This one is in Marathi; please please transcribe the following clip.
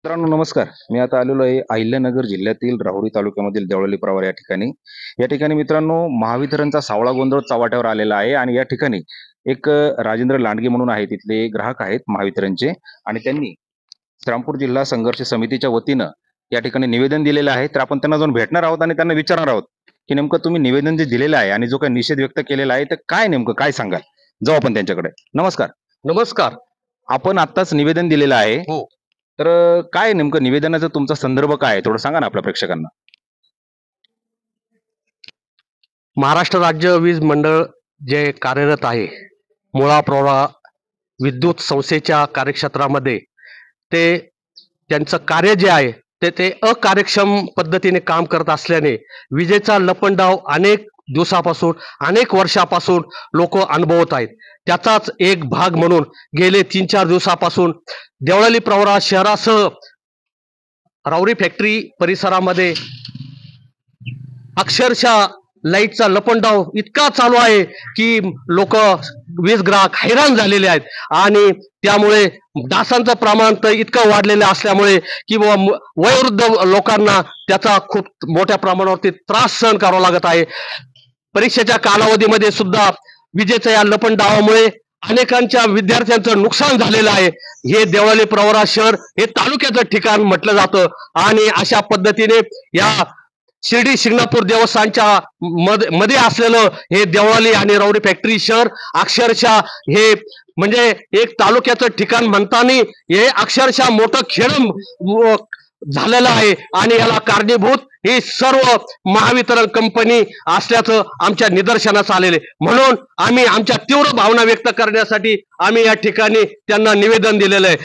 मित्रांनो नमस्कार. मी आता आलेलो आहे अहिल्यानगर जिल्ह्यातील राहुरी तालुक्यामधील देवळाली प्रवार या ठिकाणी. या ठिकाणी मित्रांनो महावितरणचा सावळा गोंधळ चव्हाट्यावर आलेला आहे आणि या ठिकाणी एक राजेंद्र लांडगे म्हणून आहे, तिथले ग्राहक आहेत महावितरणचे आणि त्यांनी श्रीरामपूर जिल्हा संघर्ष समितीच्या वतीनं या ठिकाणी निवेदन दिलेलं आहे. तर आपण त्यांना जाऊन भेटणार आहोत आणि त्यांना विचारणार आहोत की नेमकं तुम्ही निवेदन जे दिलेलं आहे आणि जो काही निषेध व्यक्त केलेला आहे तर काय नेमकं काय सांगाल. जाऊ आपण त्यांच्याकडे. नमस्कार. नमस्कार. आपण आत्ताच निवेदन दिलेलं आहे. हो. तर काय नेमकं निवेदनाचा तुमचा संदर्भ काय आहे थोडं सांगा ना आपल्या प्रेक्षकांना. महाराष्ट्र राज्य वीज मंडळ जे कार्यरत आहे मुळा प्रवरा विद्युत संस्थेच्या कार्यक्षेत्रामध्ये ते त्यांचं कार्य जे आहे ते अकार्यक्षम पद्धतीने काम करत असल्याने विजेचा लपंडाव अनेक दिवसापासून अनेक वर्षापासून लोक अनुभवत आहेत. त्याचाच एक भाग म्हणून गेले 3-4 दिवसापासून देवळाली प्रवरा शहरासह राहुरी फॅक्टरी परिसरामध्ये अक्षरशः लाईटचा लपंडाव इतका चालू आहे की लोक वीज ग्राहक हैराण झालेले आहेत आणि त्यामुळे डासांचं प्रमाण तर इतकं वाढलेलं असल्यामुळे की वयोवृद्ध लोकांना त्याचा खूप मोठ्या प्रमाणावरती त्रास सहन करावा लागत आहे. परीक्षेच्या कालावधीमध्ये सुद्धा विजेच्या या लपंडावामुळे अनेकांच्या विद्यार्थ्यांचं नुकसान झालेलं आहे. हे देवळाली प्रवरा शहर हे तालुक्याचं ठिकाण म्हटलं जातं आणि अशा पद्धतीने या शिर्डी शिंगणापूर देवस्थानच्या मध्ये असलेलं हे देवळाली आणि राहुरी फॅक्टरी शहर अक्षरशः हे म्हणजे एक तालुक्याचं ठिकाण म्हणताना हे अक्षरशः मोठं खेळ झालेलं आहे आणि याला कारणीभूत ही सर्व महावितरण कंपनी असल्याचं आमच्या निदर्शनास आलेले. म्हणून आम्ही आमच्या तीव्र भावना व्यक्त करण्यासाठी आम्ही या ठिकाणी त्यांना निवेदन दिलेलं आहे.